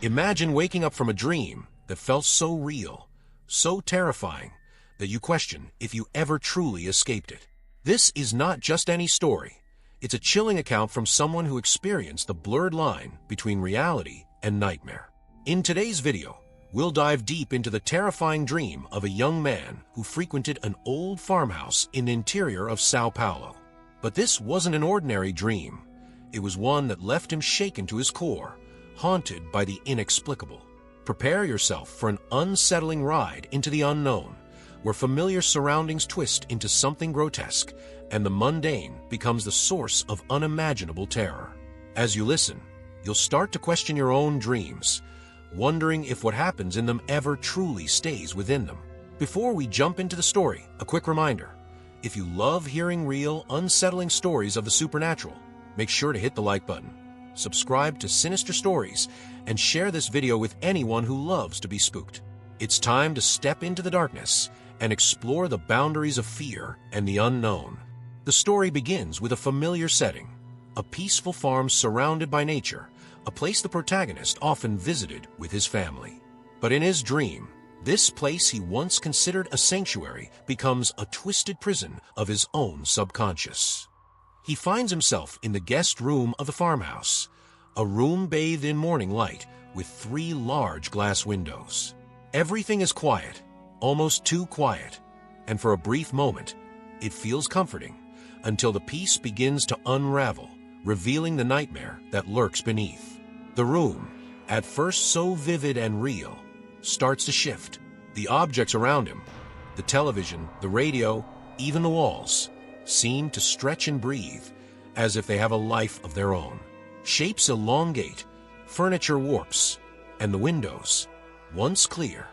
Imagine waking up from a dream that felt so real, so terrifying, that you question if you ever truly escaped it. This is not just any story. It's a chilling account from someone who experienced the blurred line between reality and nightmare. In today's video, we'll dive deep into the terrifying dream of a young man who frequented an old farmhouse in the interior of São Paulo. But this wasn't an ordinary dream. It was one that left him shaken to his core, haunted by the inexplicable. Prepare yourself for an unsettling ride into the unknown, where familiar surroundings twist into something grotesque, and the mundane becomes the source of unimaginable terror. As you listen, you'll start to question your own dreams, wondering if what happens in them ever truly stays within them. Before we jump into the story, a quick reminder. If you love hearing real, unsettling stories of the supernatural, make sure to hit the like button, subscribe to Sinister Stories, and share this video with anyone who loves to be spooked. It's time to step into the darkness and explore the boundaries of fear and the unknown. The story begins with a familiar setting, a peaceful farm surrounded by nature, a place the protagonist often visited with his family. But in his dream, this place he once considered a sanctuary becomes a twisted prison of his own subconscious. He finds himself in the guest room of the farmhouse, a room bathed in morning light with 3 large glass windows. Everything is quiet, almost too quiet, and for a brief moment, it feels comforting, until the peace begins to unravel, revealing the nightmare that lurks beneath. The room, at first so vivid and real, starts to shift. The objects around him, the television, the radio, even the walls, seem to stretch and breathe, as if they have a life of their own. Shapes elongate, furniture warps, and the windows, once clear,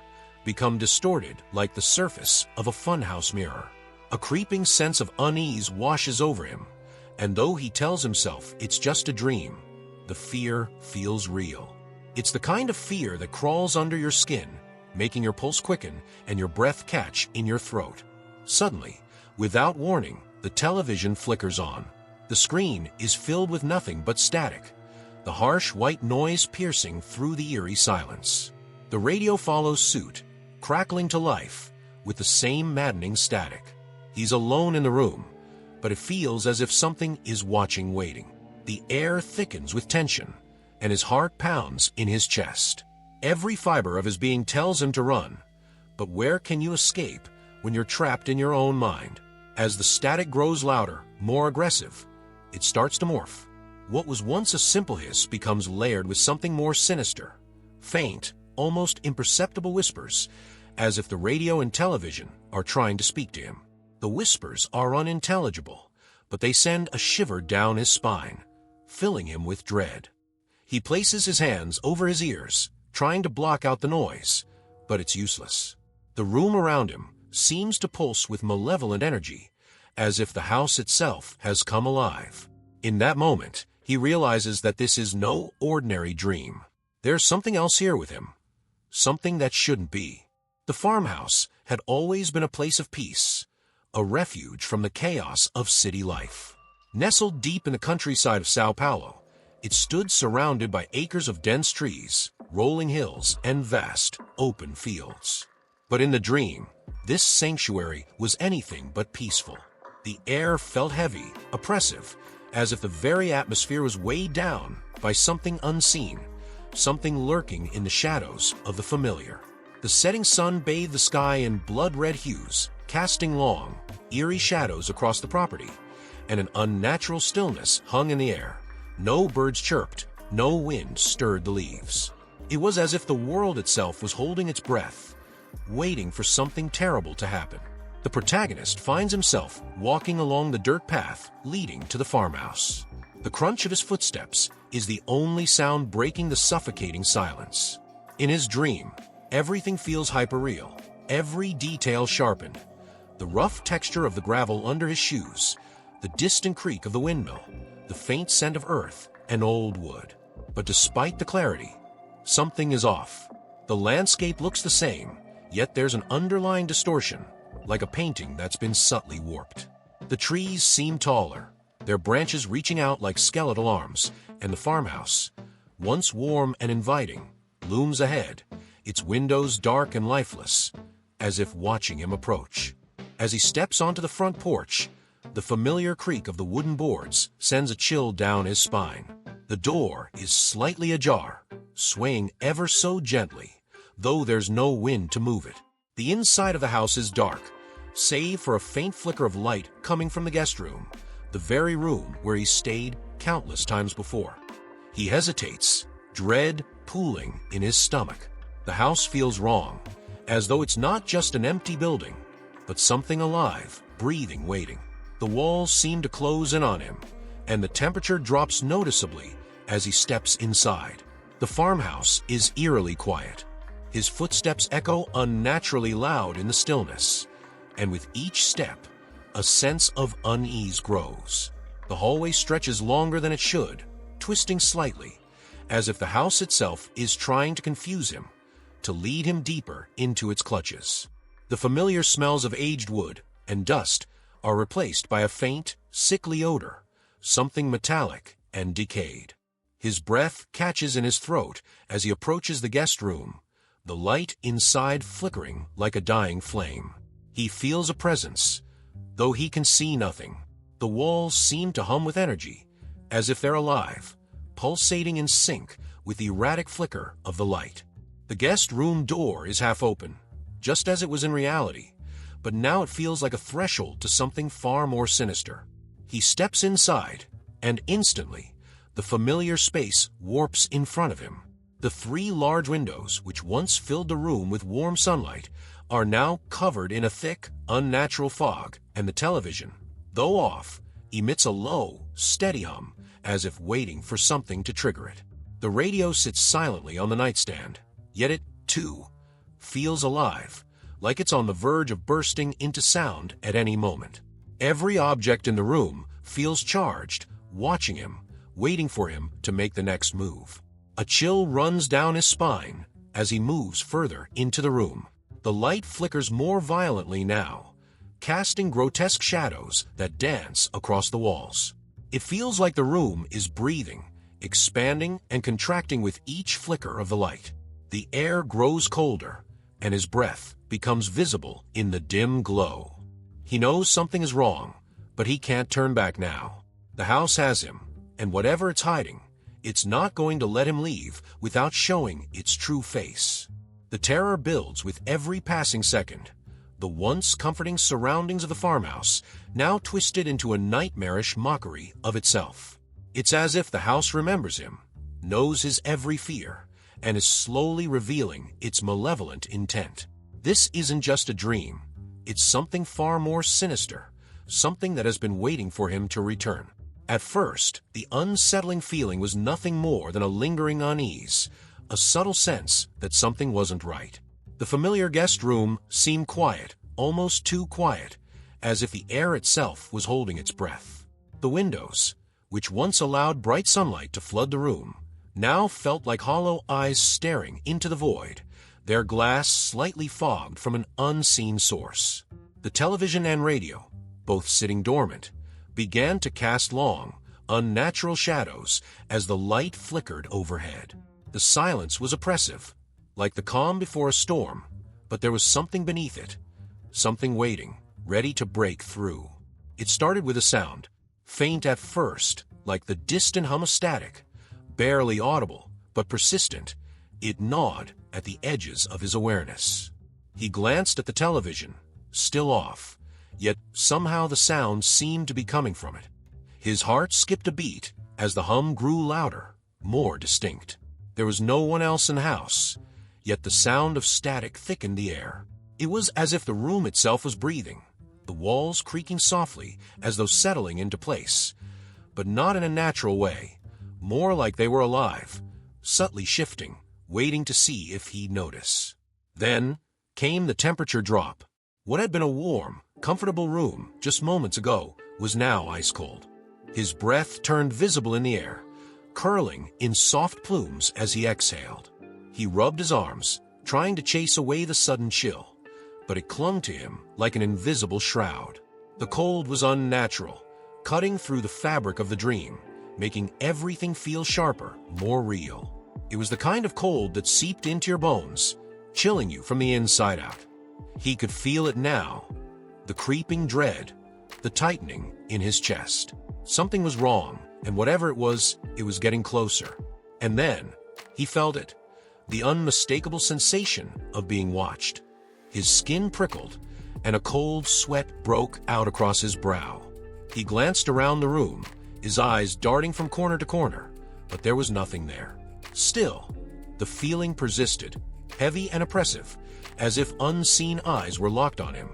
become distorted like the surface of a funhouse mirror. A creeping sense of unease washes over him, and though he tells himself it's just a dream, the fear feels real. It's the kind of fear that crawls under your skin, making your pulse quicken and your breath catch in your throat. Suddenly, without warning, the television flickers on. The screen is filled with nothing but static, the harsh white noise piercing through the eerie silence. The radio follows suit, crackling to life, with the same maddening static. He's alone in the room, but it feels as if something is watching, waiting. The air thickens with tension, and his heart pounds in his chest. Every fiber of his being tells him to run, but where can you escape when you're trapped in your own mind? As the static grows louder, more aggressive, it starts to morph. What was once a simple hiss becomes layered with something more sinister. Faint, almost imperceptible whispers, as if the radio and television are trying to speak to him. The whispers are unintelligible, but they send a shiver down his spine, filling him with dread. He places his hands over his ears, trying to block out the noise, but it's useless. The room around him seems to pulse with malevolent energy, as if the house itself has come alive. In that moment, he realizes that this is no ordinary dream. There's something else here with him, something that shouldn't be. The farmhouse had always been a place of peace, a refuge from the chaos of city life. Nestled deep in the countryside of São Paulo, it stood surrounded by acres of dense trees, rolling hills, and vast, open fields. But in the dream, this sanctuary was anything but peaceful. The air felt heavy, oppressive, as if the very atmosphere was weighed down by something unseen, something lurking in the shadows of the familiar. The setting sun bathed the sky in blood-red hues, casting long, eerie shadows across the property, and an unnatural stillness hung in the air. No birds chirped, no wind stirred the leaves. It was as if the world itself was holding its breath, waiting for something terrible to happen. The protagonist finds himself walking along the dirt path leading to the farmhouse. The crunch of his footsteps is the only sound breaking the suffocating silence. In his dream, everything feels hyperreal, every detail sharpened. The rough texture of the gravel under his shoes, the distant creak of the windmill, the faint scent of earth and old wood. But despite the clarity, something is off. The landscape looks the same, yet there's an underlying distortion, like a painting that's been subtly warped. The trees seem taller, their branches reaching out like skeletal arms, and the farmhouse, once warm and inviting, looms ahead, its windows dark and lifeless, as if watching him approach. As he steps onto the front porch, the familiar creak of the wooden boards sends a chill down his spine. The door is slightly ajar, swaying ever so gently, though there's no wind to move it. The inside of the house is dark, save for a faint flicker of light coming from the guest room, the very room where he stayed countless times before. He hesitates, dread pooling in his stomach. The house feels wrong, as though it's not just an empty building, but something alive, breathing, waiting. The walls seem to close in on him, and the temperature drops noticeably as he steps inside. The farmhouse is eerily quiet. His footsteps echo unnaturally loud in the stillness, and with each step, a sense of unease grows. The hallway stretches longer than it should, twisting slightly, as if the house itself is trying to confuse him, to lead him deeper into its clutches. The familiar smells of aged wood and dust are replaced by a faint, sickly odor, something metallic and decayed. His breath catches in his throat as he approaches the guest room, the light inside flickering like a dying flame. He feels a presence, though he can see nothing. The walls seem to hum with energy, as if they're alive, pulsating in sync with the erratic flicker of the light. The guest room door is half open, just as it was in reality, but now it feels like a threshold to something far more sinister. He steps inside, and instantly, the familiar space warps in front of him. The 3 large windows, which once filled the room with warm sunlight, are now covered in a thick, unnatural fog, and the television, though off, emits a low, steady hum, as if waiting for something to trigger it. The radio sits silently on the nightstand, yet it, too, feels alive, like it's on the verge of bursting into sound at any moment. Every object in the room feels charged, watching him, waiting for him to make the next move. A chill runs down his spine as he moves further into the room. The light flickers more violently now, casting grotesque shadows that dance across the walls. It feels like the room is breathing, expanding and contracting with each flicker of the light. The air grows colder, and his breath becomes visible in the dim glow. He knows something is wrong, but he can't turn back now. The house has him, and whatever it's hiding, it's not going to let him leave without showing its true face. The terror builds with every passing second, the once comforting surroundings of the farmhouse now twisted into a nightmarish mockery of itself. It's as if the house remembers him, knows his every fear, and is slowly revealing its malevolent intent. This isn't just a dream. It's something far more sinister, something that has been waiting for him to return. At first, the unsettling feeling was nothing more than a lingering unease, a subtle sense that something wasn't right. The familiar guest room seemed quiet, almost too quiet, as if the air itself was holding its breath. The windows, which once allowed bright sunlight to flood the room, now felt like hollow eyes staring into the void, their glass slightly fogged from an unseen source. The television and radio, both sitting dormant, began to cast long, unnatural shadows as the light flickered overhead. The silence was oppressive, like the calm before a storm, but there was something beneath it, something waiting, ready to break through. It started with a sound, faint at first, like the distant hum of static, barely audible, but persistent. It gnawed at the edges of his awareness. He glanced at the television, still off, yet somehow the sound seemed to be coming from it. His heart skipped a beat as the hum grew louder, more distinct. There was no one else in the house, yet the sound of static thickened the air. It was as if the room itself was breathing, the walls creaking softly as though settling into place, but not in a natural way, more like they were alive, subtly shifting, waiting to see if he'd notice. Then came the temperature drop. What had been a warm, comfortable room just moments ago was now ice cold. His breath turned visible in the air, curling in soft plumes as he exhaled. He rubbed his arms, trying to chase away the sudden chill, but it clung to him like an invisible shroud. The cold was unnatural, cutting through the fabric of the dream, making everything feel sharper, more real. It was the kind of cold that seeped into your bones, chilling you from the inside out. He could feel it now, the creeping dread, the tightening in his chest. Something was wrong, and whatever it was getting closer. And then, he felt it, the unmistakable sensation of being watched. His skin prickled, and a cold sweat broke out across his brow. He glanced around the room, his eyes darting from corner to corner, but there was nothing there. Still, the feeling persisted, heavy and oppressive, as if unseen eyes were locked on him,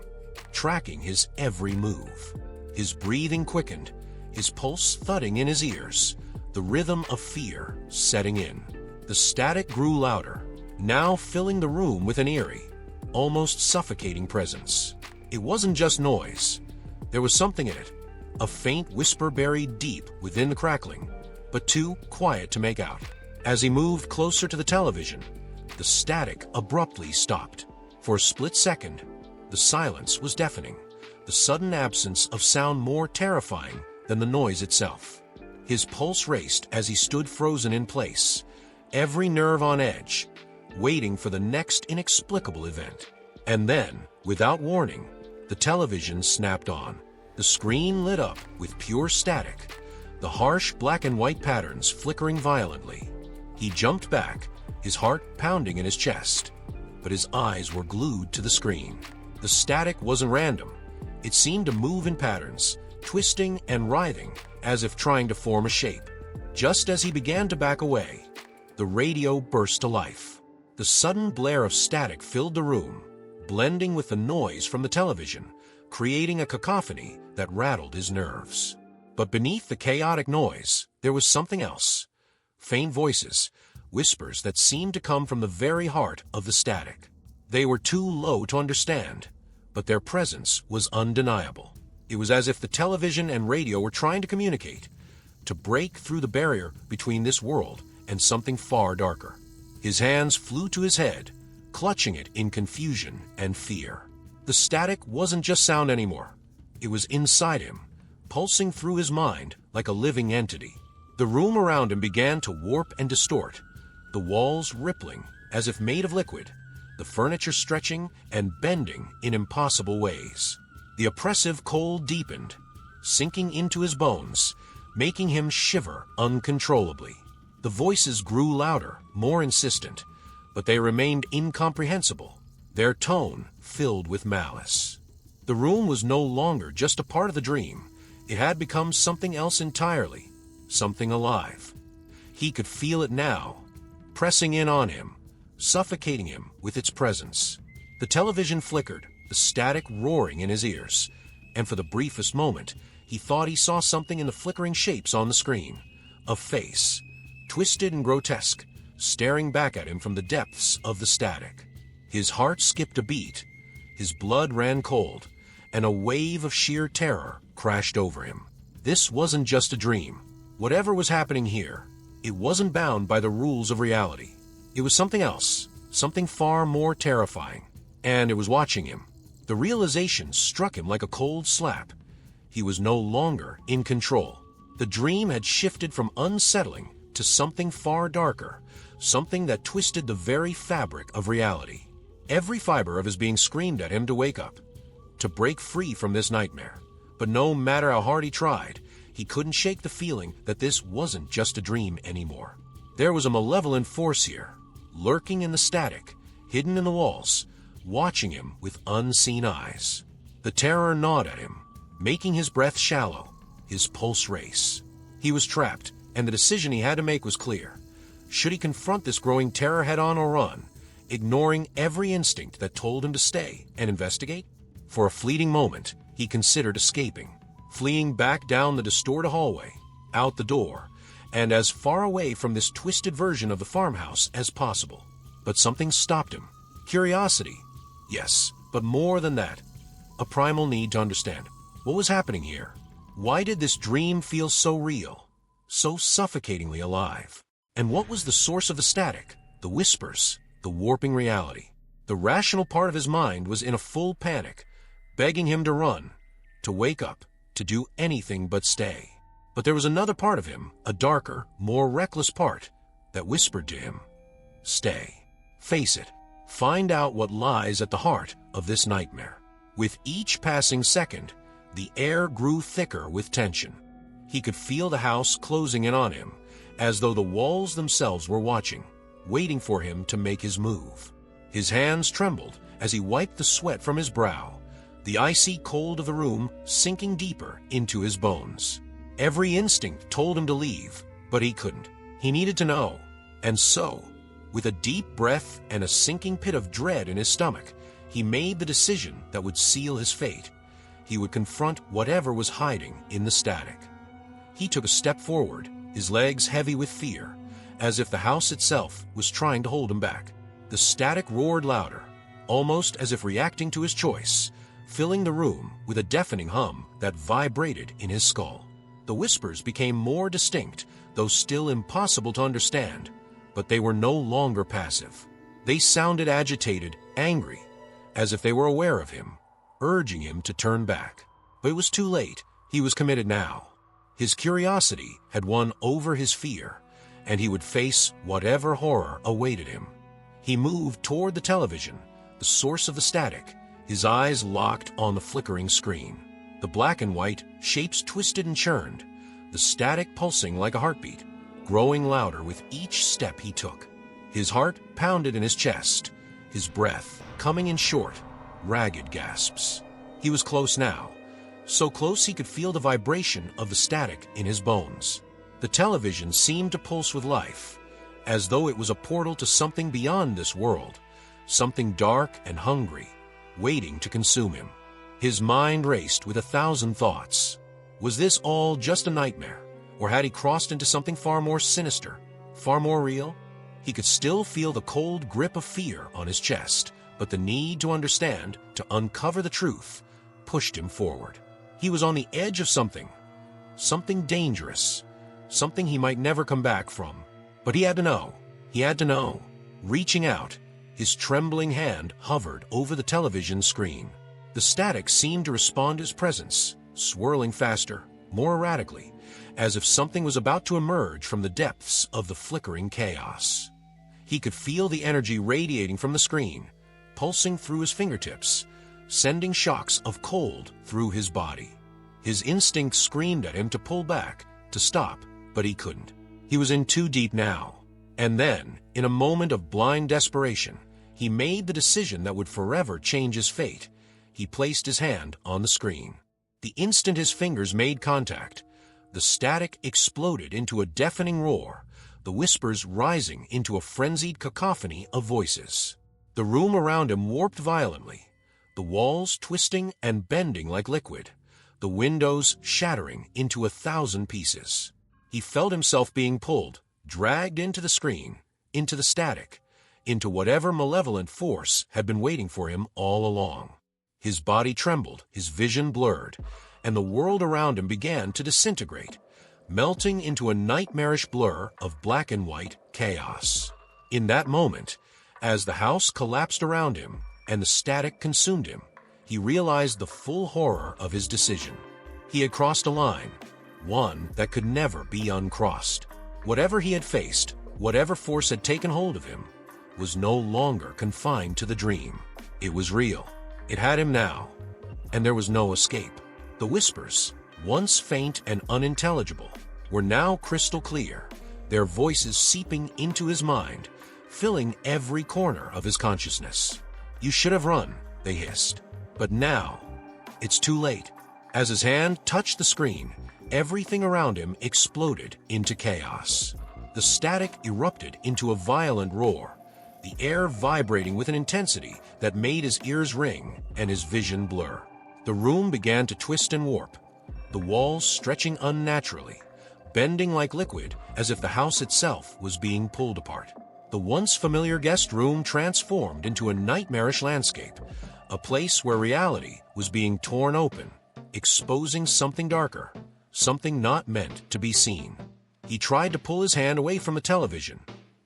tracking his every move. His breathing quickened, his pulse thudding in his ears, the rhythm of fear setting in. The static grew louder, now filling the room with an eerie, almost suffocating presence. It wasn't just noise. There was something in it, a faint whisper buried deep within the crackling, but too quiet to make out. As he moved closer to the television, the static abruptly stopped. For a split second, the silence was deafening, the sudden absence of sound more terrifying than the noise itself. His pulse raced as he stood frozen in place, every nerve on edge, waiting for the next inexplicable event. And then, without warning, the television snapped on. The screen lit up with pure static, the harsh black and white patterns flickering violently. He jumped back, his heart pounding in his chest, but his eyes were glued to the screen. The static wasn't random. It seemed to move in patterns, twisting and writhing as if trying to form a shape. Just as he began to back away, the radio burst to life. The sudden blare of static filled the room, blending with the noise from the television, creating a cacophony that rattled his nerves. But beneath the chaotic noise, there was something else. Faint voices, whispers that seemed to come from the very heart of the static. They were too low to understand, but their presence was undeniable. It was as if the television and radio were trying to communicate, to break through the barrier between this world and something far darker. His hands flew to his head, clutching it in confusion and fear. The static wasn't just sound anymore. It was inside him, pulsing through his mind like a living entity. The room around him began to warp and distort, the walls rippling as if made of liquid, the furniture stretching and bending in impossible ways. The oppressive cold deepened, sinking into his bones, making him shiver uncontrollably. The voices grew louder, more insistent, but they remained incomprehensible, their tone filled with malice. The room was no longer just a part of the dream. It had become something else entirely, something alive. He could feel it now, pressing in on him, suffocating him with its presence. The television flickered, the static roaring in his ears, and for the briefest moment, he thought he saw something in the flickering shapes on the screen. A face, twisted and grotesque, staring back at him from the depths of the static. His heart skipped a beat, his blood ran cold, and a wave of sheer terror crashed over him. This wasn't just a dream. Whatever was happening here, it wasn't bound by the rules of reality. It was something else, something far more terrifying, and it was watching him. The realization struck him like a cold slap. He was no longer in control. The dream had shifted from unsettling to something far darker, something that twisted the very fabric of reality. Every fiber of his being screamed at him to wake up, to break free from this nightmare. But no matter how hard he tried, he couldn't shake the feeling that this wasn't just a dream anymore. There was a malevolent force here, lurking in the static, hidden in the walls, watching him with unseen eyes. The terror gnawed at him, making his breath shallow, his pulse race. He was trapped, and the decision he had to make was clear. Should he confront this growing terror head-on or run, ignoring every instinct that told him to stay and investigate? For a fleeting moment, he considered escaping, fleeing back down the distorted hallway, out the door, and as far away from this twisted version of the farmhouse as possible. But something stopped him. Curiosity, yes, but more than that, a primal need to understand. What was happening here? Why did this dream feel so real, so suffocatingly alive? And what was the source of the static, the whispers, the warping reality? The rational part of his mind was in a full panic, begging him to run, to wake up, to do anything but stay. But there was another part of him, a darker, more reckless part, that whispered to him, "Stay. Face it. Find out what lies at the heart of this nightmare." With each passing second, the air grew thicker with tension. He could feel the house closing in on him, as though the walls themselves were watching, waiting for him to make his move. His hands trembled as he wiped the sweat from his brow, the icy cold of the room sinking deeper into his bones. Every instinct told him to leave, but he couldn't. He needed to know. And so, with a deep breath and a sinking pit of dread in his stomach, he made the decision that would seal his fate. He would confront whatever was hiding in the static. He took a step forward, his legs heavy with fear, as if the house itself was trying to hold him back. The static roared louder, almost as if reacting to his choice, filling the room with a deafening hum that vibrated in his skull. The whispers became more distinct, though still impossible to understand, but they were no longer passive. They sounded agitated, angry, as if they were aware of him, urging him to turn back. But it was too late. He was committed now. His curiosity had won over his fear, and he would face whatever horror awaited him. He moved toward the television, the source of the static, his eyes locked on the flickering screen. The black and white shapes twisted and churned, the static pulsing like a heartbeat, growing louder with each step he took. His heart pounded in his chest, his breath coming in short, ragged gasps. He was close now, so close he could feel the vibration of the static in his bones. The television seemed to pulse with life, as though it was a portal to something beyond this world, something dark and hungry, waiting to consume him. His mind raced with 1,000 thoughts. Was this all just a nightmare, or had he crossed into something far more sinister, far more real? He could still feel the cold grip of fear on his chest, but the need to understand, to uncover the truth, pushed him forward. He was on the edge of something dangerous, something he might never come back from. But he had to know. He had to know. Reaching out, his trembling hand hovered over the television screen. The static seemed to respond to his presence, swirling faster, more erratically, as if something was about to emerge from the depths of the flickering chaos. He could feel the energy radiating from the screen, pulsing through his fingertips, sending shocks of cold through his body. His instinct screamed at him to pull back, to stop, but he couldn't. He was in too deep now. And then, in a moment of blind desperation, he made the decision that would forever change his fate. He placed his hand on the screen. The instant his fingers made contact, the static exploded into a deafening roar, the whispers rising into a frenzied cacophony of voices. The room around him warped violently, the walls twisting and bending like liquid, the windows shattering into 1,000 pieces. He felt himself being pulled, dragged into the screen, into the static, into whatever malevolent force had been waiting for him all along. His body trembled, his vision blurred, and the world around him began to disintegrate, melting into a nightmarish blur of black and white chaos. In that moment, as the house collapsed around him and the static consumed him, he realized the full horror of his decision. He had crossed a line, one that could never be uncrossed. Whatever he had faced, whatever force had taken hold of him, was no longer confined to the dream. It was real. It had him now, and there was no escape. The whispers, once faint and unintelligible, were now crystal clear, their voices seeping into his mind, filling every corner of his consciousness. "You should have run," they hissed. But now, it's too late. As his hand touched the screen, everything around him exploded into chaos. The static erupted into a violent roar, the air vibrating with an intensity that made his ears ring and his vision blur. The room began to twist and warp, the walls stretching unnaturally, bending like liquid as if the house itself was being pulled apart. The once familiar guest room transformed into a nightmarish landscape, a place where reality was being torn open, exposing something darker, something not meant to be seen. He tried to pull his hand away from the television,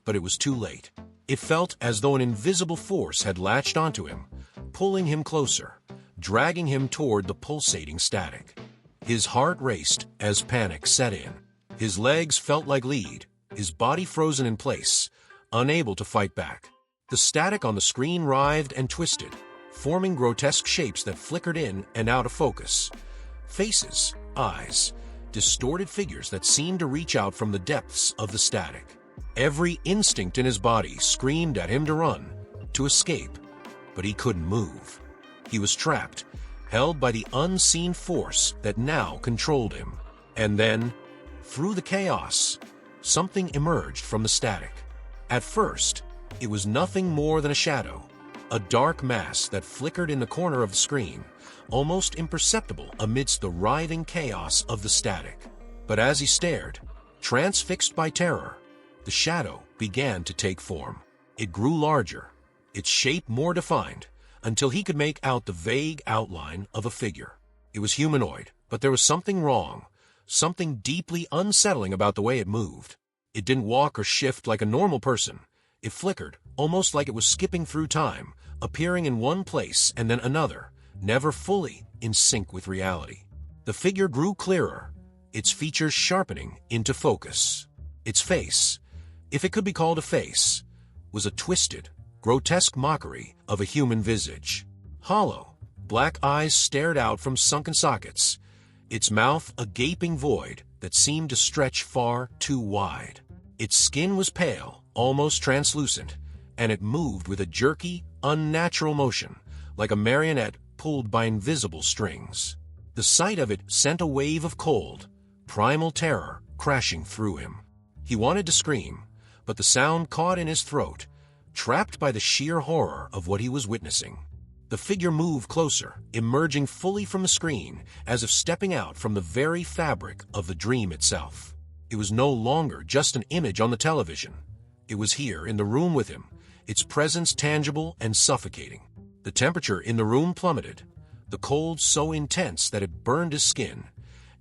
but it was too late. It felt as though an invisible force had latched onto him, pulling him closer, dragging him toward the pulsating static. His heart raced as panic set in. His legs felt like lead, his body frozen in place, unable to fight back. The static on the screen writhed and twisted, forming grotesque shapes that flickered in and out of focus. Faces, eyes, distorted figures that seemed to reach out from the depths of the static. Every instinct in his body screamed at him to run, to escape, but he couldn't move. He was trapped, held by the unseen force that now controlled him. And then, through the chaos, something emerged from the static. At first, it was nothing more than a shadow, a dark mass that flickered in the corner of the screen, almost imperceptible amidst the writhing chaos of the static. But as he stared, transfixed by terror, the shadow began to take form. It grew larger, its shape more defined, until he could make out the vague outline of a figure. It was humanoid, but there was something wrong, something deeply unsettling about the way it moved. It didn't walk or shift like a normal person. It flickered, almost like it was skipping through time, appearing in one place and then another, never fully in sync with reality. The figure grew clearer, its features sharpening into focus. Its face, if it could be called a face, was a twisted, grotesque mockery of a human visage. Hollow, black eyes stared out from sunken sockets, its mouth a gaping void that seemed to stretch far too wide. Its skin was pale, almost translucent, and it moved with a jerky, unnatural motion, like a marionette pulled by invisible strings. The sight of it sent a wave of cold, primal terror crashing through him. He wanted to scream, but the sound caught in his throat, trapped by the sheer horror of what he was witnessing. The figure moved closer, emerging fully from the screen, as if stepping out from the very fabric of the dream itself. It was no longer just an image on the television. It was here in the room with him, its presence tangible and suffocating. The temperature in the room plummeted, the cold so intense that it burned his skin,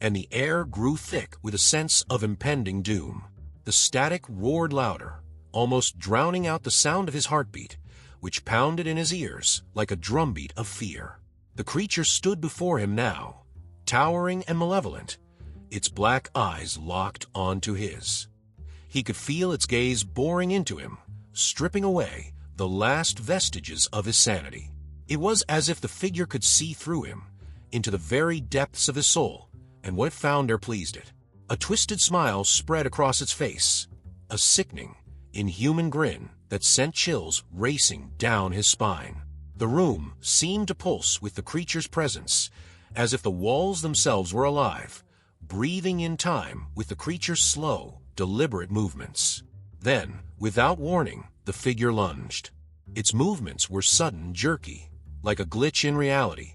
and the air grew thick with a sense of impending doom. The static roared louder, almost drowning out the sound of his heartbeat, which pounded in his ears like a drumbeat of fear. The creature stood before him now, towering and malevolent, its black eyes locked onto his. He could feel its gaze boring into him, stripping away the last vestiges of his sanity. It was as if the figure could see through him, into the very depths of his soul, and what it found there pleased it. A twisted smile spread across its face, a sickening, inhuman grin that sent chills racing down his spine. The room seemed to pulse with the creature's presence, as if the walls themselves were alive, breathing in time with the creature's slow, deliberate movements. Then, without warning, the figure lunged. Its movements were sudden, jerky, like a glitch in reality,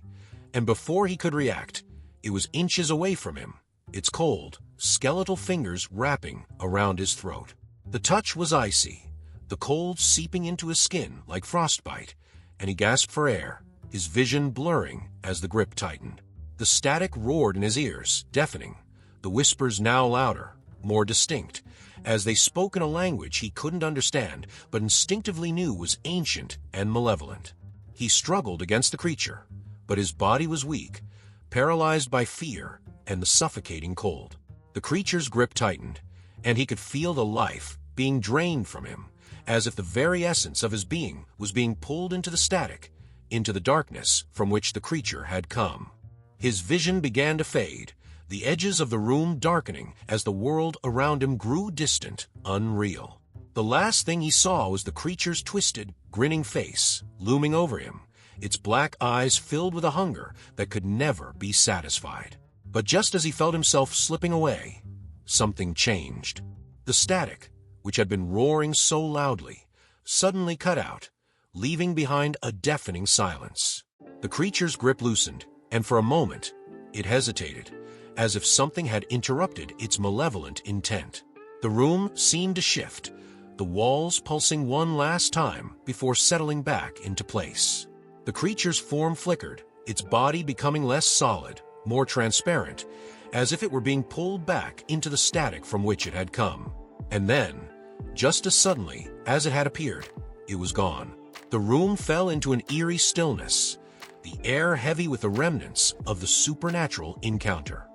and before he could react, it was inches away from him, its cold, skeletal fingers wrapping around his throat. The touch was icy, the cold seeping into his skin like frostbite, and he gasped for air, his vision blurring as the grip tightened. The static roared in his ears, deafening, the whispers now louder, more distinct, as they spoke in a language he couldn't understand but instinctively knew was ancient and malevolent. He struggled against the creature, but his body was weak, paralyzed by fear and the suffocating cold. The creature's grip tightened, and he could feel the life being drained from him, as if the very essence of his being was being pulled into the static, into the darkness from which the creature had come. His vision began to fade, the edges of the room darkening as the world around him grew distant, unreal. The last thing he saw was the creature's twisted, grinning face looming over him, its black eyes filled with a hunger that could never be satisfied. But just as he felt himself slipping away, something changed. The static, which had been roaring so loudly, suddenly cut out, leaving behind a deafening silence. The creature's grip loosened, and for a moment, it hesitated, as if something had interrupted its malevolent intent. The room seemed to shift, the walls pulsing one last time before settling back into place. The creature's form flickered, its body becoming less solid, more transparent, as if it were being pulled back into the static from which it had come. And then, just as suddenly as it had appeared, it was gone. The room fell into an eerie stillness, the air heavy with the remnants of the supernatural encounter.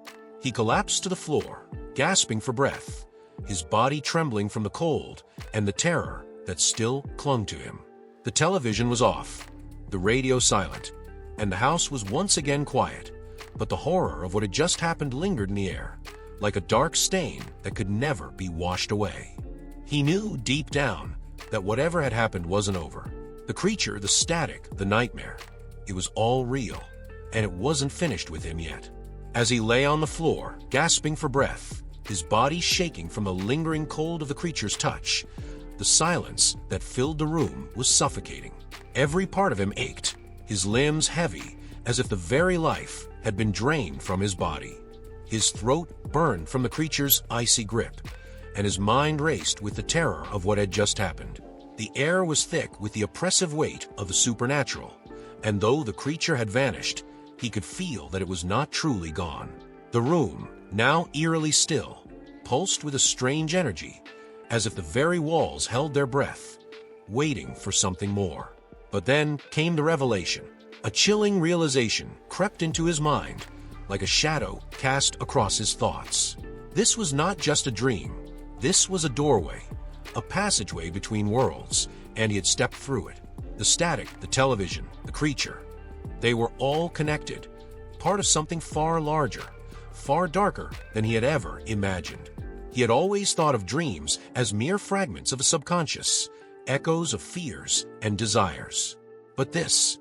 He collapsed to the floor, gasping for breath, his body trembling from the cold and the terror that still clung to him. The television was off, the radio silent, and the house was once again quiet, but the horror of what had just happened lingered in the air, like a dark stain that could never be washed away. He knew deep down that whatever had happened wasn't over. The creature, the static, the nightmare, it was all real, and it wasn't finished with him yet. As he lay on the floor, gasping for breath, his body shaking from the lingering cold of the creature's touch, the silence that filled the room was suffocating. Every part of him ached, his limbs heavy, as if the very life had been drained from his body. His throat burned from the creature's icy grip, and his mind raced with the terror of what had just happened. The air was thick with the oppressive weight of the supernatural, and though the creature had vanished, he could feel that it was not truly gone. The room, now eerily still, pulsed with a strange energy, as if the very walls held their breath, waiting for something more. But then came the revelation. A chilling realization crept into his mind, like a shadow cast across his thoughts. This was not just a dream. This was a doorway, a passageway between worlds, and he had stepped through it. The static, the television, the creature, they were all connected, part of something far larger, far darker than he had ever imagined. He had always thought of dreams as mere fragments of a subconscious, echoes of fears and desires. But this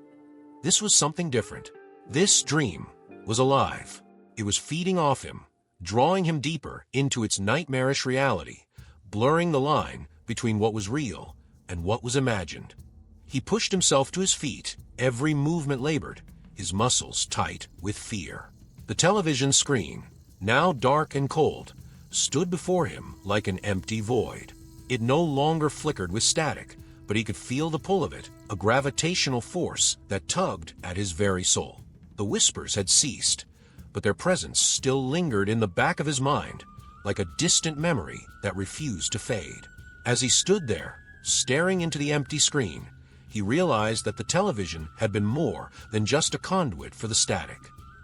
was something different. This dream was alive. It was feeding off him, drawing him deeper into its nightmarish reality, blurring the line between what was real and what was imagined. He pushed himself to his feet, every movement labored, his muscles tight with fear. The television screen, now dark and cold, stood before him like an empty void. It no longer flickered with static, but he could feel the pull of it, a gravitational force that tugged at his very soul. The whispers had ceased, but their presence still lingered in the back of his mind, like a distant memory that refused to fade. As he stood there, staring into the empty screen, he realized that the television had been more than just a conduit for the static.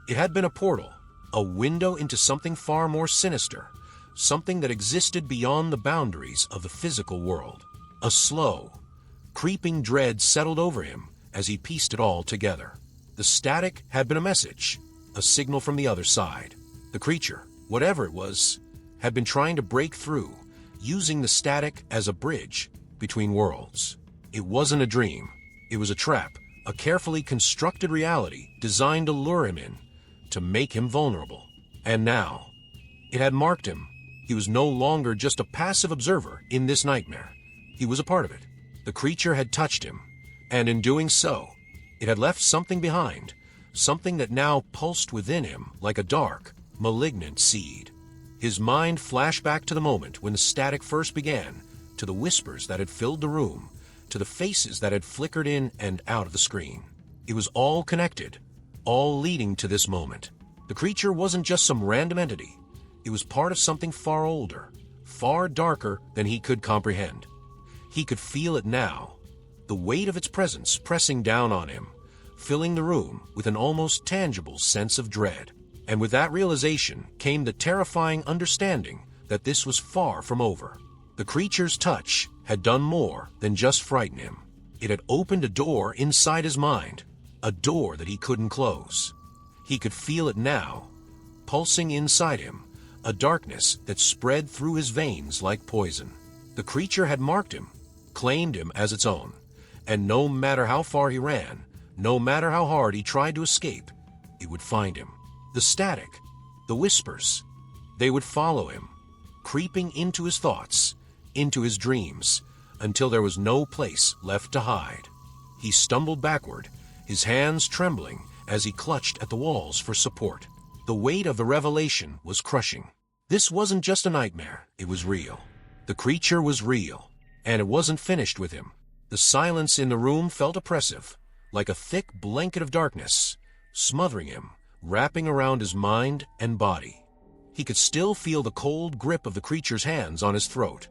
It had been a portal, a window into something far more sinister, something that existed beyond the boundaries of the physical world. A slow, creeping dread settled over him as he pieced it all together. The static had been a message, a signal from the other side. The creature, whatever it was, had been trying to break through, using the static as a bridge between worlds. It wasn't a dream. It was a trap, a carefully constructed reality designed to lure him in, to make him vulnerable. And now, it had marked him. He was no longer just a passive observer in this nightmare. He was a part of it. The creature had touched him, and in doing so, it had left something behind, something that now pulsed within him like a dark, malignant seed. His mind flashed back to the moment when the static first began, to the whispers that had filled the room, to the faces that had flickered in and out of the screen. It was all connected, all leading to this moment. The creature wasn't just some random entity. It was part of something far older, far darker than he could comprehend. He could feel it now, the weight of its presence pressing down on him, filling the room with an almost tangible sense of dread. And with that realization came the terrifying understanding that this was far from over. The creature's touch had done more than just frighten him. It had opened a door inside his mind, a door that he couldn't close. He could feel it now, pulsing inside him, a darkness that spread through his veins like poison. The creature had marked him, claimed him as its own, and no matter how far he ran, no matter how hard he tried to escape, it would find him. The static, the whispers, they would follow him, creeping into his thoughts, into his dreams, until there was no place left to hide. He stumbled backward, his hands trembling as he clutched at the walls for support. The weight of the revelation was crushing. This wasn't just a nightmare, it was real. The creature was real, and it wasn't finished with him. The silence in the room felt oppressive, like a thick blanket of darkness, smothering him, wrapping around his mind and body. He could still feel the cold grip of the creature's hands on his throat,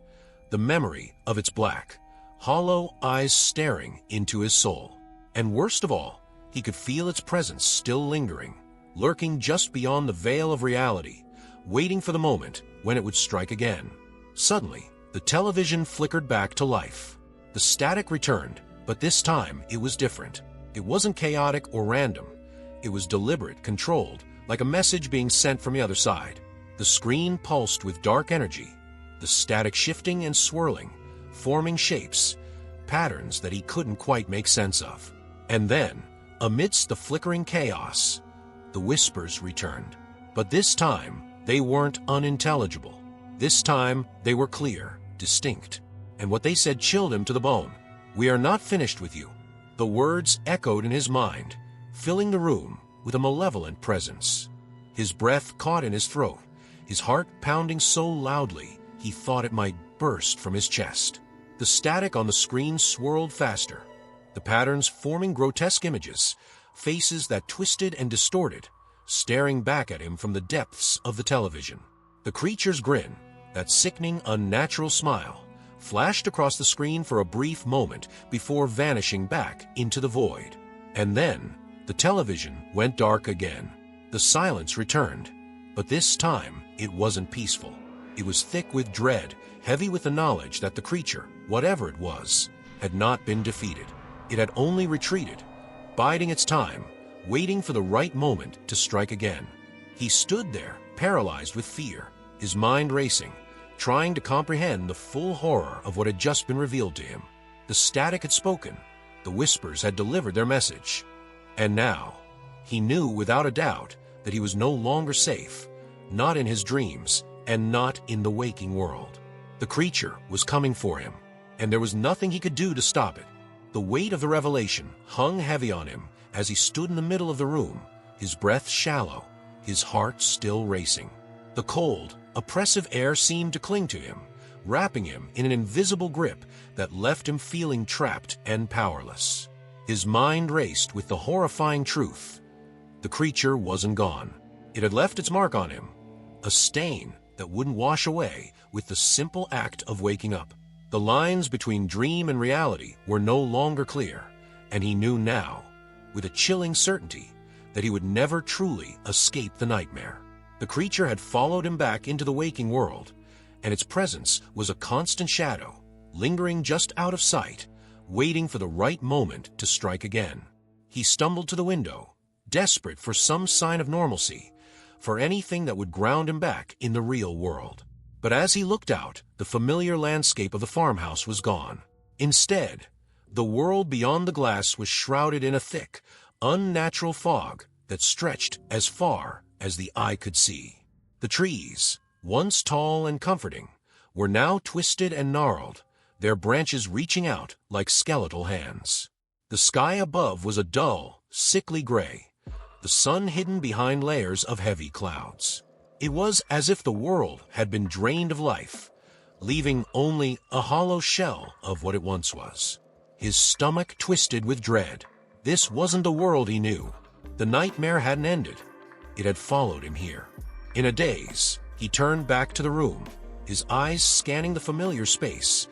the memory of its black, hollow eyes staring into his soul. And worst of all, he could feel its presence still lingering, lurking just beyond the veil of reality, waiting for the moment when it would strike again. Suddenly, the television flickered back to life. The static returned, but this time it was different. It wasn't chaotic or random. It was deliberate, controlled, like a message being sent from the other side. The screen pulsed with dark energy, the static shifting and swirling, forming shapes, patterns that he couldn't quite make sense of. And then, amidst the flickering chaos, the whispers returned. But this time, they weren't unintelligible. This time, they were clear, distinct. And what they said chilled him to the bone. "We are not finished with you." The words echoed in his mind, filling the room with a malevolent presence. His breath caught in his throat, his heart pounding so loudly he thought it might burst from his chest. The static on the screen swirled faster, the patterns forming grotesque images, faces that twisted and distorted, staring back at him from the depths of the television. The creature's grin, that sickening, unnatural smile, flashed across the screen for a brief moment before vanishing back into the void. And then, the television went dark again. The silence returned, but this time it wasn't peaceful. It was thick with dread, heavy with the knowledge that the creature, whatever it was, had not been defeated. It had only retreated, biding its time, waiting for the right moment to strike again. He stood there, paralyzed with fear, his mind racing, trying to comprehend the full horror of what had just been revealed to him. The static had spoken, the whispers had delivered their message. And now, he knew without a doubt that he was no longer safe, not in his dreams, and not in the waking world. The creature was coming for him, and there was nothing he could do to stop it. The weight of the revelation hung heavy on him as he stood in the middle of the room, his breath shallow, his heart still racing. The cold, oppressive air seemed to cling to him, wrapping him in an invisible grip that left him feeling trapped and powerless. His mind raced with the horrifying truth. The creature wasn't gone. It had left its mark on him, a stain that wouldn't wash away with the simple act of waking up. The lines between dream and reality were no longer clear, and he knew now, with a chilling certainty, that he would never truly escape the nightmare. The creature had followed him back into the waking world, and its presence was a constant shadow, lingering just out of sight, waiting for the right moment to strike again. He stumbled to the window, desperate for some sign of normalcy, for anything that would ground him back in the real world. But as he looked out, the familiar landscape of the farmhouse was gone. Instead, the world beyond the glass was shrouded in a thick, unnatural fog that stretched as far as the eye could see. The trees, once tall and comforting, were now twisted and gnarled, their branches reaching out like skeletal hands. The sky above was a dull, sickly gray, the sun hidden behind layers of heavy clouds. It was as if the world had been drained of life, leaving only a hollow shell of what it once was. His stomach twisted with dread. This wasn't the world he knew. The nightmare hadn't ended. It had followed him here. In a daze, he turned back to the room, his eyes scanning the familiar space,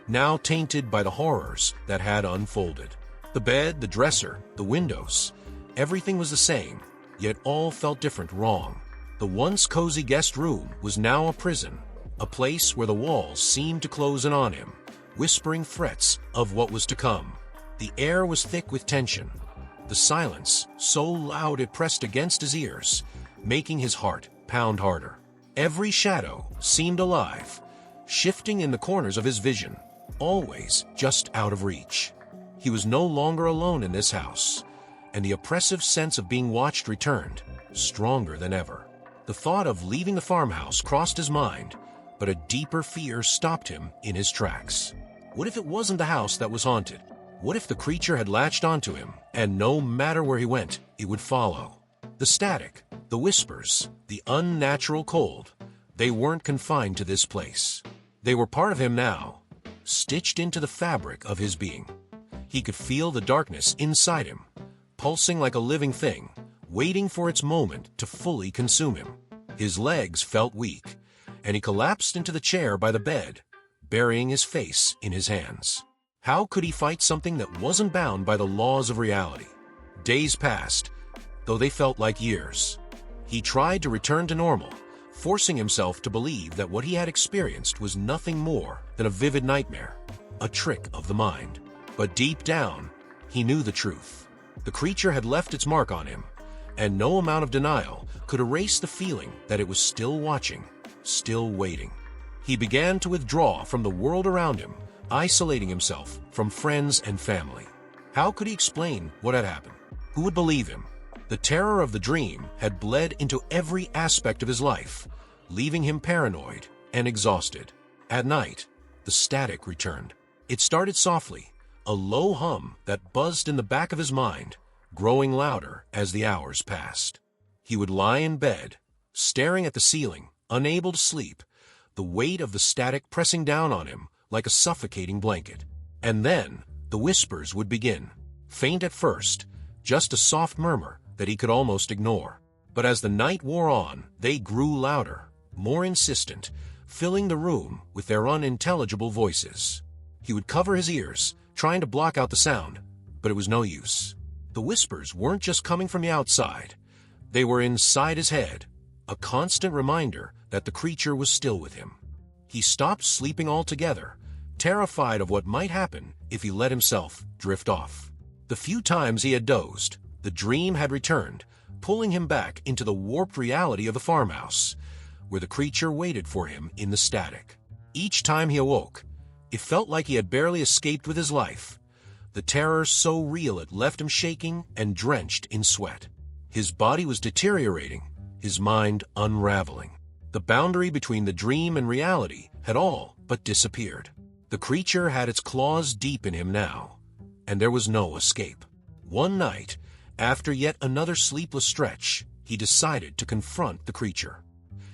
now tainted by the horrors that had unfolded. The bed, the dresser, the windows, everything was the same, yet all felt different, wrong. The once cozy guest room was now a prison, a place where the walls seemed to close in on him, whispering threats of what was to come. The air was thick with tension, the silence so loud it pressed against his ears, making his heart pound harder. Every shadow seemed alive, shifting in the corners of his vision, always just out of reach. He was no longer alone in this house, and the oppressive sense of being watched returned, stronger than ever. The thought of leaving the farmhouse crossed his mind, but a deeper fear stopped him in his tracks. What if it wasn't the house that was haunted? What if the creature had latched onto him, and no matter where he went, it would follow? The static, the whispers, the unnatural cold, they weren't confined to this place. They were part of him now, stitched into the fabric of his being. He could feel the darkness inside him, pulsing like a living thing, waiting for its moment to fully consume him. His legs felt weak, and he collapsed into the chair by the bed, burying his face in his hands. How could he fight something that wasn't bound by the laws of reality? Days passed, though they felt like years. He tried to return to normal, forcing himself to believe that what he had experienced was nothing more than a vivid nightmare, a trick of the mind. But deep down, he knew the truth. The creature had left its mark on him, and no amount of denial could erase the feeling that it was still watching, still waiting. He began to withdraw from the world around him, isolating himself from friends and family. How could he explain what had happened? Who would believe him? The terror of the dream had bled into every aspect of his life, leaving him paranoid and exhausted. At night, the static returned. It started softly, a low hum that buzzed in the back of his mind, growing louder as the hours passed. He would lie in bed, staring at the ceiling, unable to sleep, the weight of the static pressing down on him like a suffocating blanket. And then, the whispers would begin. Faint at first, just a soft murmur that he could almost ignore. But as the night wore on, they grew louder, more insistent, filling the room with their unintelligible voices. He would cover his ears, trying to block out the sound, but it was no use. The whispers weren't just coming from the outside. They were inside his head, a constant reminder that the creature was still with him. He stopped sleeping altogether, terrified of what might happen if he let himself drift off. The few times he had dozed, the dream had returned, pulling him back into the warped reality of the farmhouse, where the creature waited for him in the static. Each time he awoke, it felt like he had barely escaped with his life, the terror so real it left him shaking and drenched in sweat. His body was deteriorating, his mind unraveling. The boundary between the dream and reality had all but disappeared. The creature had its claws deep in him now, and there was no escape. One night, after yet another sleepless stretch, he decided to confront the creature.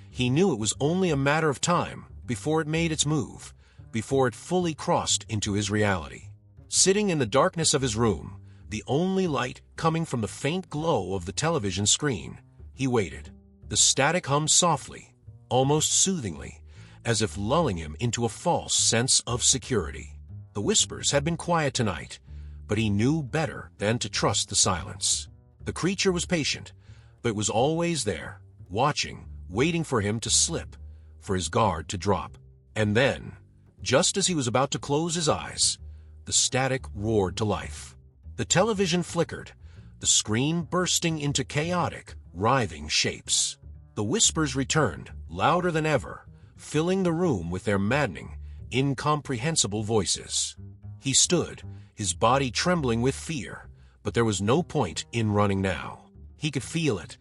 He knew it was only a matter of time before it made its move, before it fully crossed into his reality. Sitting in the darkness of his room, the only light coming from the faint glow of the television screen, he waited. The static hummed softly, almost soothingly, as if lulling him into a false sense of security. The whispers had been quiet tonight, but he knew better than to trust the silence. The creature was patient, but it was always there, watching, waiting for him to slip, for his guard to drop. And then, just as he was about to close his eyes, the static roared to life. The television flickered, the screen bursting into chaotic, writhing shapes. The whispers returned, louder than ever, filling the room with their maddening, incomprehensible voices. He stood, his body trembling with fear, but there was no point in running now. He could feel it.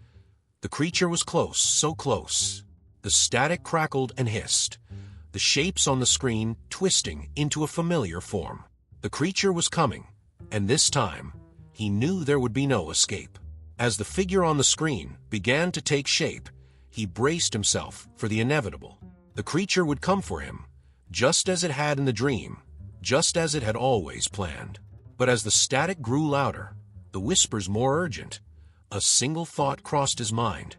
The creature was close, so close. The static crackled and hissed, the shapes on the screen twisting into a familiar form. The creature was coming, and this time, he knew there would be no escape. As the figure on the screen began to take shape, he braced himself for the inevitable. The creature would come for him, just as it had in the dream, just as it had always planned. But as the static grew louder, the whispers more urgent, a single thought crossed his mind.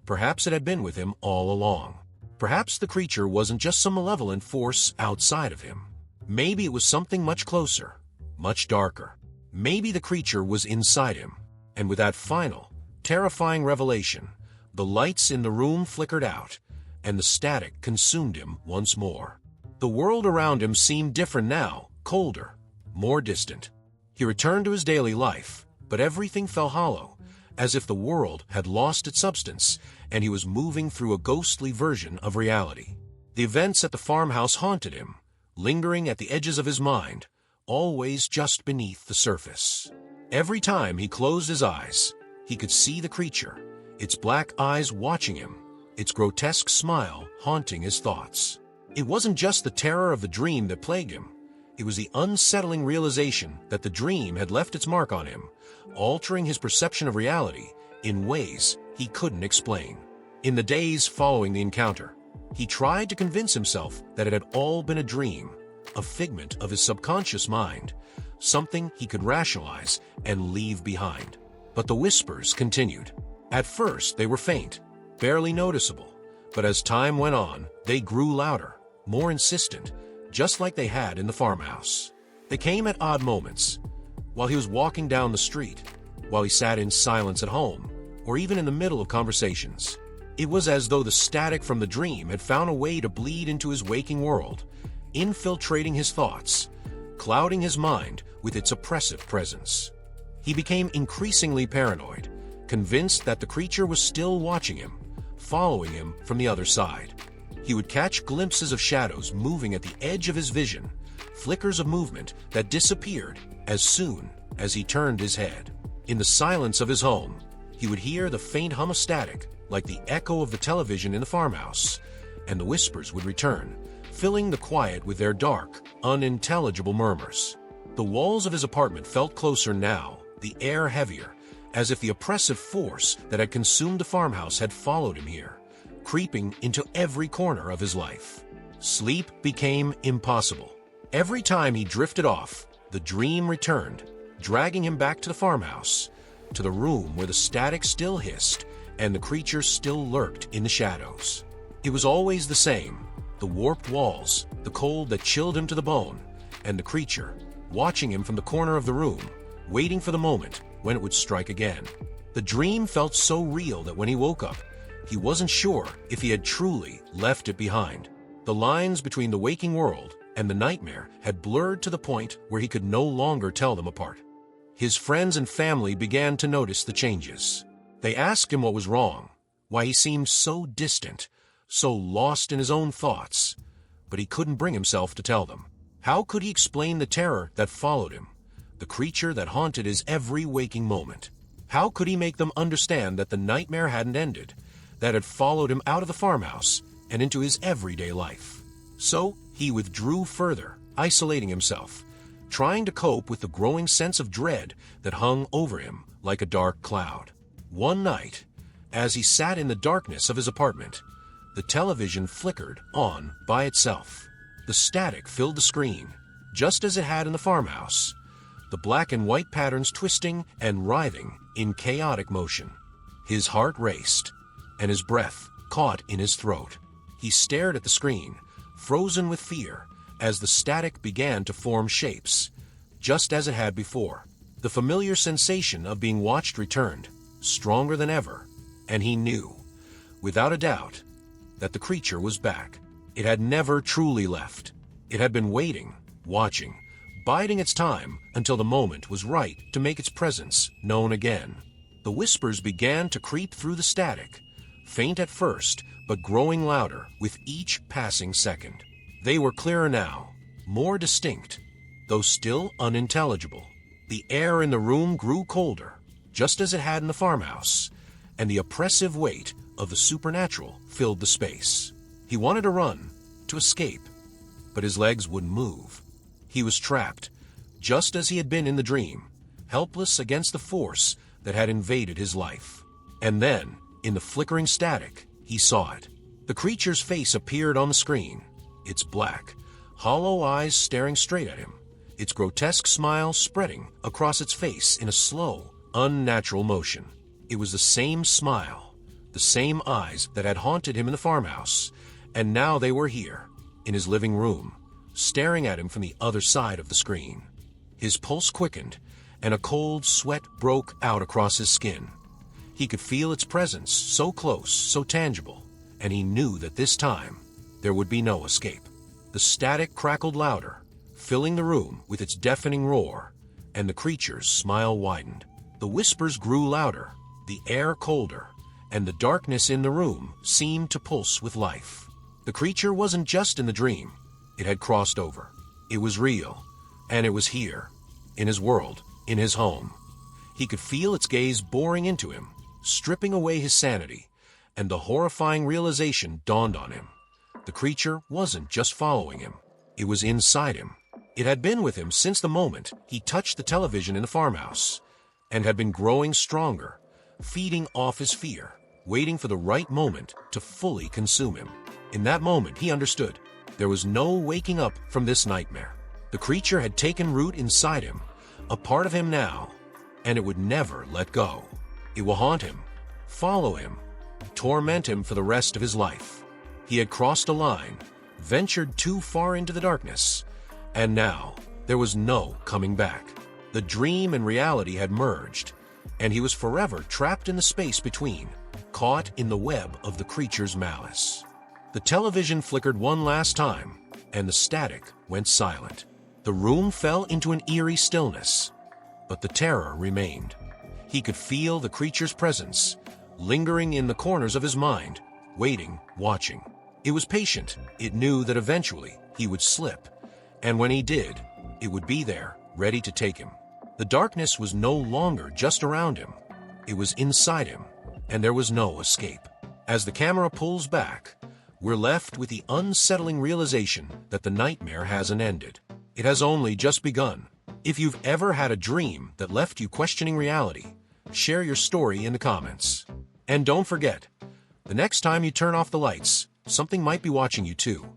Perhaps it had been with him all along. Perhaps the creature wasn't just some malevolent force outside of him. Maybe it was something much closer, much darker. Maybe the creature was inside him. And with that final, terrifying revelation, the lights in the room flickered out, and the static consumed him once more. The world around him seemed different now, colder, more distant. He returned to his daily life, but everything fell hollow, as if the world had lost its substance, and he was moving through a ghostly version of reality. The events at the farmhouse haunted him, lingering at the edges of his mind, always just beneath the surface. Every time he closed his eyes, he could see the creature, its black eyes watching him, its grotesque smile haunting his thoughts. It wasn't just the terror of the dream that plagued him. It was the unsettling realization that the dream had left its mark on him, altering his perception of reality in ways he couldn't explain. In the days following the encounter, he tried to convince himself that it had all been a dream, a figment of his subconscious mind, something he could rationalize and leave behind. But the whispers continued. At first, they were faint, barely noticeable, but as time went on, they grew louder, more insistent, just like they had in the farmhouse. They came at odd moments, while he was walking down the street, while he sat in silence at home, or even in the middle of conversations. It was as though the static from the dream had found a way to bleed into his waking world, infiltrating his thoughts, clouding his mind with its oppressive presence. He became increasingly paranoid, convinced that the creature was still watching him, following him from the other side. He would catch glimpses of shadows moving at the edge of his vision, flickers of movement that disappeared as soon as he turned his head. In the silence of his home, he would hear the faint hum of static, like the echo of the television in the farmhouse, and the whispers would return, filling the quiet with their dark, unintelligible murmurs. The walls of his apartment felt closer now, the air heavier, as if the oppressive force that had consumed the farmhouse had followed him here, creeping into every corner of his life. Sleep became impossible. Every time he drifted off, the dream returned, dragging him back to the farmhouse, to the room where the static still hissed and the creature still lurked in the shadows. It was always the same, the warped walls, the cold that chilled him to the bone, and the creature, watching him from the corner of the room, waiting for the moment when it would strike again. The dream felt so real that when he woke up, he wasn't sure if he had truly left it behind. The lines between the waking world and the nightmare had blurred to the point where he could no longer tell them apart. His friends and family began to notice the changes. They asked him what was wrong, why he seemed so distant, so lost in his own thoughts, but he couldn't bring himself to tell them. How could he explain the terror that followed him, the creature that haunted his every waking moment? How could he make them understand that the nightmare hadn't ended, that had followed him out of the farmhouse and into his everyday life? So he withdrew further, isolating himself, trying to cope with the growing sense of dread that hung over him like a dark cloud. One night, as he sat in the darkness of his apartment, the television flickered on by itself. The static filled the screen, just as it had in the farmhouse, the black and white patterns twisting and writhing in chaotic motion. His heart raced, and his breath caught in his throat. He stared at the screen, frozen with fear, as the static began to form shapes, just as it had before. The familiar sensation of being watched returned, stronger than ever, and he knew, without a doubt, that the creature was back. It had never truly left. It had been waiting, watching, biding its time until the moment was right to make its presence known again. The whispers began to creep through the static, faint at first, but growing louder with each passing second. They were clearer now, more distinct, though still unintelligible. The air in the room grew colder, just as it had in the farmhouse, and the oppressive weight of the supernatural filled the space. He wanted to run, to escape, but his legs wouldn't move. He was trapped, just as he had been in the dream, helpless against the force that had invaded his life. And then, in the flickering static, he saw it. The creature's face appeared on the screen, its black, hollow eyes staring straight at him, its grotesque smile spreading across its face in a slow, unnatural motion. It was the same smile, the same eyes that had haunted him in the farmhouse, and now they were here, in his living room, staring at him from the other side of the screen. His pulse quickened, and a cold sweat broke out across his skin. He could feel its presence, so close, so tangible, and he knew that this time there would be no escape. The static crackled louder, filling the room with its deafening roar, and the creature's smile widened. The whispers grew louder, the air colder, and the darkness in the room seemed to pulse with life. The creature wasn't just in the dream. It had crossed over. It was real, and it was here, in his world, in his home. He could feel its gaze boring into him, stripping away his sanity, and the horrifying realization dawned on him. The creature wasn't just following him. It was inside him. It had been with him since the moment he touched the television in the farmhouse, and had been growing stronger, feeding off his fear, waiting for the right moment to fully consume him. In that moment, he understood. There was no waking up from this nightmare. The creature had taken root inside him, a part of him now, and it would never let go. It will haunt him, follow him, torment him for the rest of his life. He had crossed a line, ventured too far into the darkness, and now there was no coming back. The dream and reality had merged, and he was forever trapped in the space between, caught in the web of the creature's malice. The television flickered one last time, and the static went silent. The room fell into an eerie stillness, but the terror remained. He could feel the creature's presence, lingering in the corners of his mind, waiting, watching. It was patient. It knew that eventually he would slip, and when he did, it would be there, ready to take him. The darkness was no longer just around him. It was inside him, and there was no escape. As the camera pulls back, we're left with the unsettling realization that the nightmare hasn't ended. It has only just begun. If you've ever had a dream that left you questioning reality, share your story in the comments. And don't forget, the next time you turn off the lights, something might be watching you too.